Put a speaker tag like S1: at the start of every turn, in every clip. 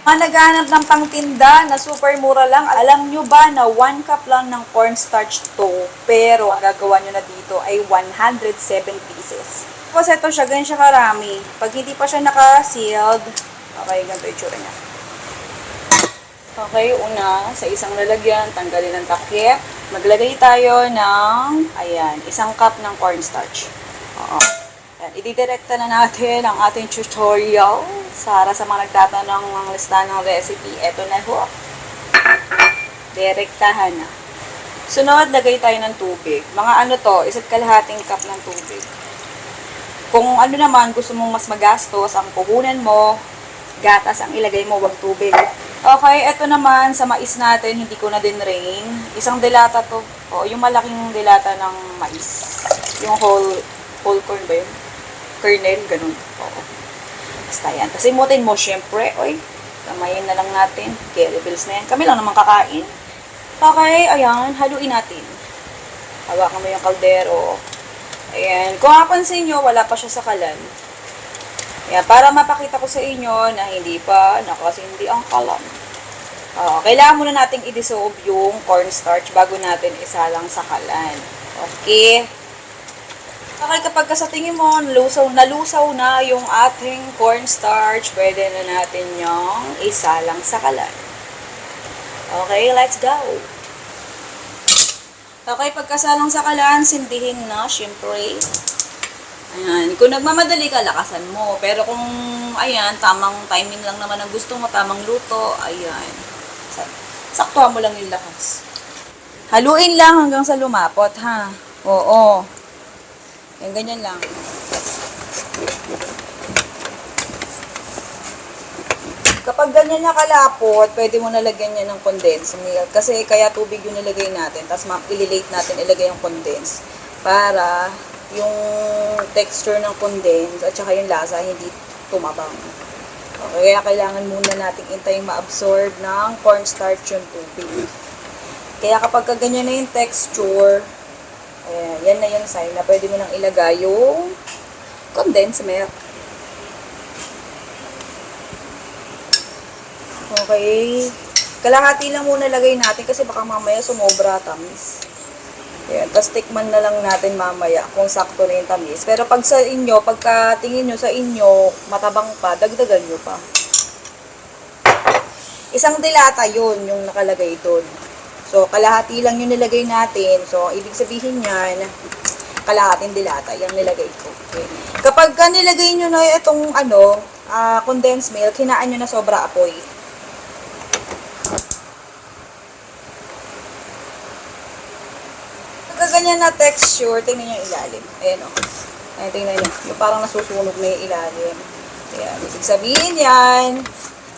S1: Mga naghahanap ng pangtinda na super mura lang, alam nyo ba na 1 cup lang ng cornstarch to, pero ang gagawa nyo na dito ay 107 pieces. Tapos ito siya, ganyan siya karami. Pag hindi pa siya naka-sealed, okay, ganito yung tsura niya. Okay, una, sa isang lalagyan, tanggalin ang takip. Maglagay tayo ng, ayan, 1 cup ng cornstarch. Oo. Ayan, ididirekta na natin ang ating tutorial. Para sa mga nagtatanong ng listahan ng recipe, eto na ho. Direktahan na. Sunod, lagay tayo ng tubig. Mga ano to, 1.5 cup ng tubig. Kung ano naman, gusto mong mas magastos, ang puhunan mo, gatas ang ilagay mo, wag tubig. Okay, eto naman, sa mais natin, hindi ko na din rain. 1 delata to. O, yung malaking delata ng mais. Yung whole corn ba yun? Kernel, ganun. Oo. Basta yan. Tapos imutin mo, syempre, oy, kamayin na lang natin. Carry bills na yan. Kami lang naman kakain. Okay, ayan, haluin natin. Hawakan mo yung kaldero. Ayan, kung napansin nyo, wala pa siya sa kalan. Ayan, para mapakita ko sa inyo na hindi pa nakasindi ang kalan. Kailangan muna nating i-dissolve yung cornstarch bago natin isalang sa kalan. Okay? Okay, kapag sa tingin mo, nalusaw na yung ating cornstarch, pwede na natin yung isalang sa kalan. Okay, let's go! Okay, pagkasalang sa kalan, sindihin na, syempre. Ayan, kung nagmamadali ka, lakasan mo. Pero kung, ayan, tamang timing lang naman ang gusto mo, tamang luto, ayan. Saktuhan mo lang yung lakas. Haluin lang hanggang sa lumapot, ha? Oo. Yan, ganyan lang. Kapag ganyan na kalapot, pwede mo nalagyan niya ng condensed milk. Kasi kaya tubig yung nilagay natin. Tapos ililate natin ilagay yung condensed. Para yung texture ng condensed at saka yung lasa hindi tumabang. Okay, kaya kailangan muna natin intaying ma-absorb ng cornstarch yung tubig. Kaya kapag ganyan na yung texture, ayan, yan na yung sign na pwede mo nang ilagay yung condensed milk. Okay. Kalahati lang muna lagay natin kasi baka mamaya sumobra tamis. Ayan, tapos tikman na lang natin mamaya kung sakto na yung tamis. Pero pag sa inyo, pagka tingin nyo sa inyo, matabang pa, dagdagan nyo pa. 1 delata yun yung nakalagay doon. So, kalahati lang yung nilagay natin. So, ibig sabihin yan, kalahating delata yung nilagay ko. Okay. Kapag nilagay nyo na itong condensed milk, hinaan nyo na sobra apoy. Ganyan na texture, tingnan nyo yung ilalim. Ayan o. Ayan, tingnan nyo. Yung parang nasusunog na yung ilalim. Ayan. Ibig sabihin yan,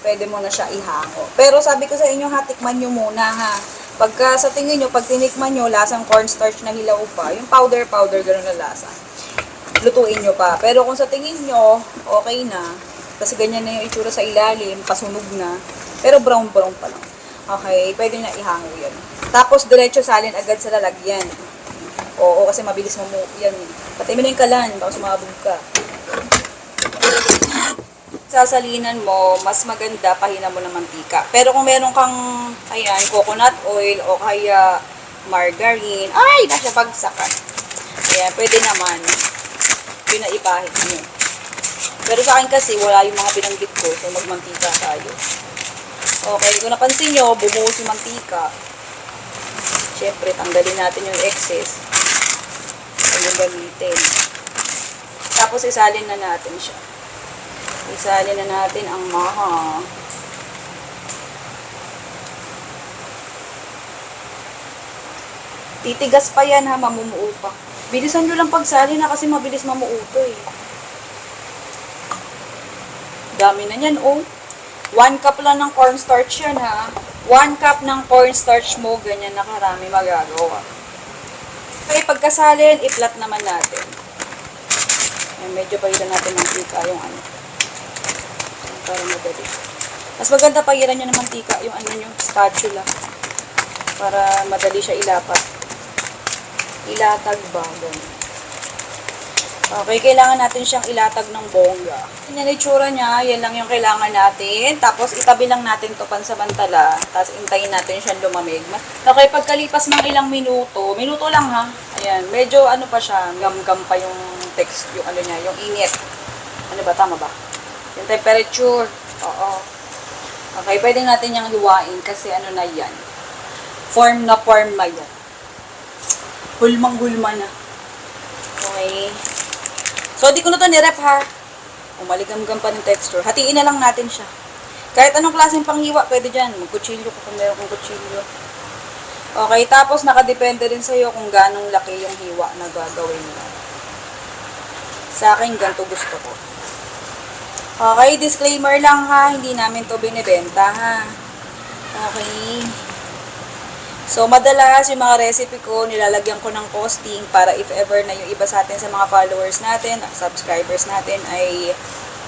S1: pwede mo na siya ihango. Pero sabi ko sa inyo ha, tikman nyo muna ha. Pagka sa tingin nyo, pag tinikman nyo, lasang cornstarch na hilaw pa, yung powder, gano'n na lasa. Lutuin nyo pa. Pero kung sa tingin nyo, okay na. Kasi ganyan na yung itsura sa ilalim, pasunog na. Pero brown pa lang. Okay, pwede na ihango yan. Tapos, diretso salin agad sa lalagyan. Oo, kasi mabilis mo yan. Patay mo na yung kalan, baka sumabog ka. Sasalinan mo, mas maganda pahina mo ng mantika. Pero kung meron kang, ayan, coconut oil o kaya margarine, ay, nasa bagsakan. Ayan, pwede naman. Pinaipahit nyo. Pero sa akin kasi, wala yung mga binanggit ko, so magmantika tayo. Okay, kung napansin nyo, bumuhos yung mantika. Siyempre, tanggalin natin yung excess. Yung gamitin. Tapos, isalin na natin siya. Isalin na natin ang maha. Titigas pa yan ha, mamumuo pa. Bilisan nyo lang pagsalin na kasi mabilis mamuo to eh. Dami na yan oh. 1 cup lang ng cornstarch yan ha. 1 cup ng cornstarch mo, ganyan na karami magagawa. Okay, pagkasalin, i-flat naman natin. Ayan, medyo pagitan natin ng mantika yung para madali. Mas maganda pagitan nyo ng mantika yung yung spatula. Para madali siya ilapat. Ilatag ba? Okay, kailangan natin siyang ilatag ng bongga. Yan yung itsura niya, yan lang yung kailangan natin. Tapos itabi lang natin to pansamantala. Tapos intayin natin siyang lumamig. Okay, pagkalipas ng ilang minuto, minuto lang ha. Ayan, medyo ano pa siya, gam-gam pa yung text, yung ano niya, yung init. Ano ba, tama ba? Yung temperature. Oo. Okay, pwede natin yung hiwain kasi ano na yan. Form na yan. Hulmang-hulma na. Okay. So, di ko na to nirep ha. Umaligam-gam pa ng texture. Hatiin na lang natin siya. Kahit anong klaseng panghiwa, pwede dyan. Magkutsilyo kung meron kong kutsilyo. Okay, tapos nakadepende rin sa'yo kung ganong laki yung hiwa na gagawin mo. Sa akin, ganito gusto ko. Okay, disclaimer lang ha. Hindi namin to binibenta ha. Okay. So, madalas yung mga recipe ko, nilalagyan ko ng costing para if ever na yung iba sa atin sa mga followers natin, subscribers natin ay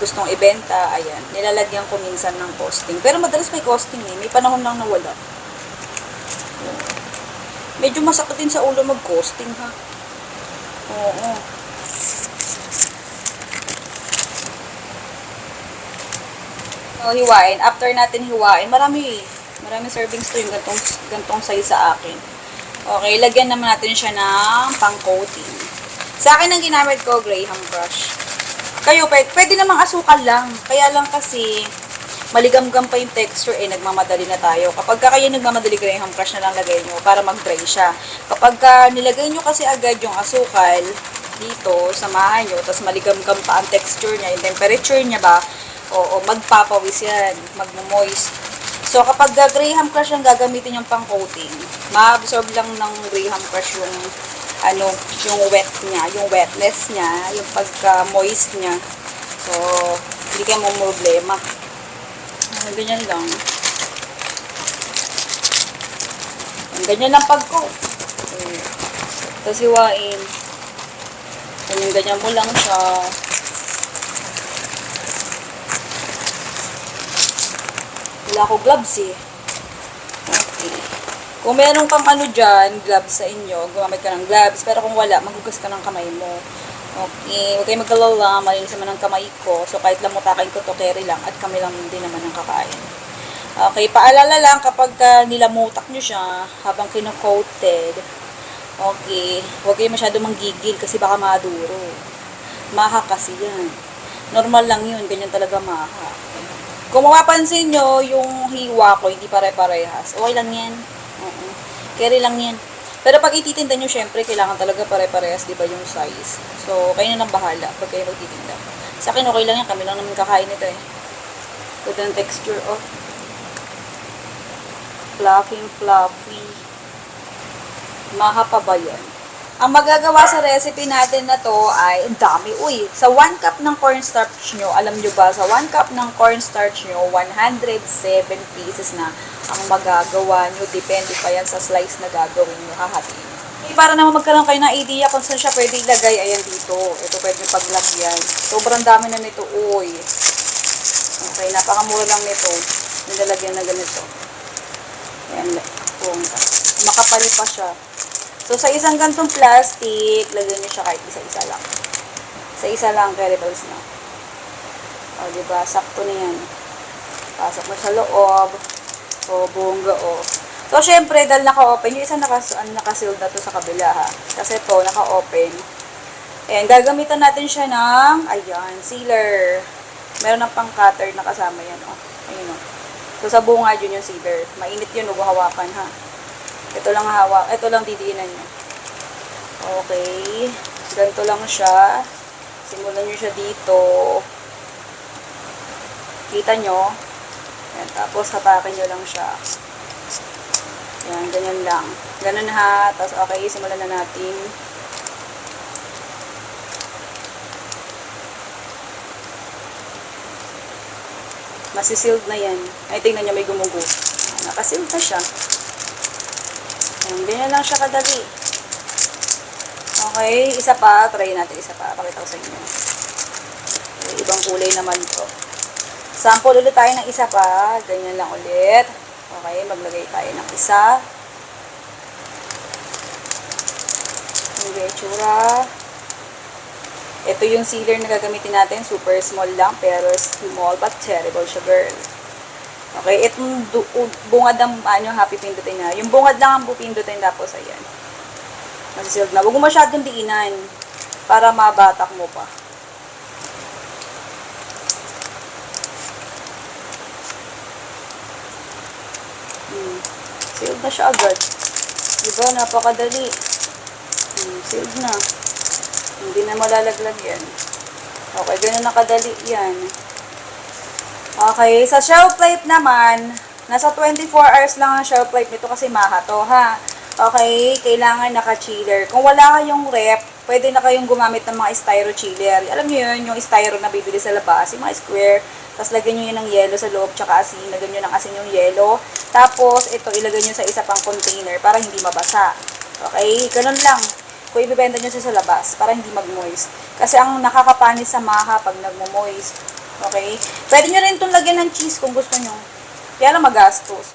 S1: gustong ibenta, ayan, nilalagyan ko minsan ng costing. Pero madalas may costing eh, may panahon lang nawala. Medyo masakit din sa ulo mag-costing ha. Oo. So, hiwain. After natin hiwain, maraming servings to yung gantong size sa akin. Okay, lagyan naman natin siya ng pang-coating. Sa akin ang ginamit ko, Graham Crush. Kayo, pwede namang asukal lang. Kaya lang kasi, maligam-gam pa yung texture, nagmamadali na tayo. Kapag kayo nagmamadali, Graham Crush na lang lagay nyo para mag-dry siya. Kapag nilagay nyo kasi agad yung asukal, dito, samahan nyo, tapos maligam-gam pa ang texture niya, yung temperature niya ba, oo, magpapawis yan, magmo-moist. So, kapag Graham Crush ang gagamitin yung pang-coating, ma-absorb lang ng Graham Crush yung, yung wet niya, yung wetness niya, yung pagka-moist niya. So, hindi kayo mo problema. Ganyan lang. Ganyan lang pag-coat. Tapos hiwain. Ganyan mo lang siya. Wala ko gloves eh. Okay. Kung meron kang dyan, gloves sa inyo, gumamit ka ng gloves. Pero kung wala, maghugas ka ng kamay mo. Okay. Huwag kayo magkalala, malinis naman ang kamay ko. So, kahit lamutakin ko to, carry lang. At kami lang din naman ang kakain. Okay. Paalala lang, kapag nilamutak nyo siya, habang kino-coated, okay. Huwag kayo masyado manggigil kasi baka maduro. Maha kasi yan. Normal lang yun. Ganyan talaga maha. Kung mapapansin nyo, yung hiwa ko, hindi pare-parehas. Okay lang yan. Carry lang yan. Pero pag ititinda nyo, syempre, kailangan talaga pare-parehas, di ba, yung size. So, kayo na lang bahala pag kayo magtitinda. Sa akin, okay lang yan. Kami lang naman kakain ito eh. Good ang texture, oh. Fluffy. Maha pa ba yan? Ang magagawa sa recipe natin na to ay, ang dami, sa 1 cup ng cornstarch nyo, alam nyo ba, sa 1 cup ng cornstarch nyo, 107 pieces na ang magagawa nyo. Depende pa yan sa slice na gagawin nyo, hahatiin. Okay, para naman magkaroon kayo ng idea kung saan siya pwede ilagay, ayan dito. Ito pwede paglagyan. Sobrang dami na nito, Okay, napakamura lang nito. Nilalagyan na ganito. Ayan, makapal pa siya. So, sa isang gantong plastic, lagyan nyo siya kahit isa-isa lang. Sa isa lang, variables na. O, diba? Sakto na yan. Pasok mo sa loob. O, bongga, o. So, syempre, dahil naka-open, yung isang naka-sealed na to sa kabila, ha. Kasi to, naka-open. Ayan, gagamitan natin siya ng, sealer. Meron ng pang-cutter na kasama yan, o. Ayun, o. So, sa bunga yun yung sealer. Mainit yun, huwag hawakan, ha. Ito lang hawak. Ito lang didiinan nyo. Okay. Ganito lang siya. Simulan nyo siya dito. Kita nyo. Yan. Tapos hapakin nyo lang siya. Yan. Ganyan lang. Ganun ha. Tapos okay. Simulan na natin. Masisealed na yan. Ay, tingnan nyo may gumugo. Nakasealed na siya. Ganyan lang siya kadali. Okay, isa pa. Try natin isa pa. Pakita ko sa inyo. Okay, ibang kulay naman to. Sample ulit tayo ng isa pa. Ganyan lang ulit. Okay, maglagay tayo ng isa. Yung itsura. Ito yung sealer na gagamitin natin. Super small lang, pero small but terrible siya, girl. Okay, itong bungad ang happy pindutin na. Yung bungad lang ang pupindutin, tapos ayan. Nasisealed na. Huwag mo masyadong diinan para mabatak mo pa. Sealed na siya agad. Diba? Napakadali. Sealed na. Hindi na malalaglag yan. Okay, ganun na kadali yan. Okay, sa shelf life naman, nasa 24 hours lang ang shelf life nito kasi maha to, ha? Okay, kailangan naka-chiller. Kung wala kayong rep, pwede na kayong gumamit ng mga styro chiller. Alam niyo yun, yung styro na bibili sa labas, yung mga square. Tapos lagyan nyo yun ng yelo sa loob, tsaka asin. Lagyan nyo ng asin yung yelo. Tapos, ito, ilagay nyo sa isa pang container para hindi mabasa. Okay, ganun lang. Kung ibibenta nyo sa labas, para hindi mag-moist. Kasi ang nakakapanis sa maha pag nagmo-moist. Okay? Pwede nyo rin itong lagyan ng cheese kung gusto nyo. Kaya lang magastos.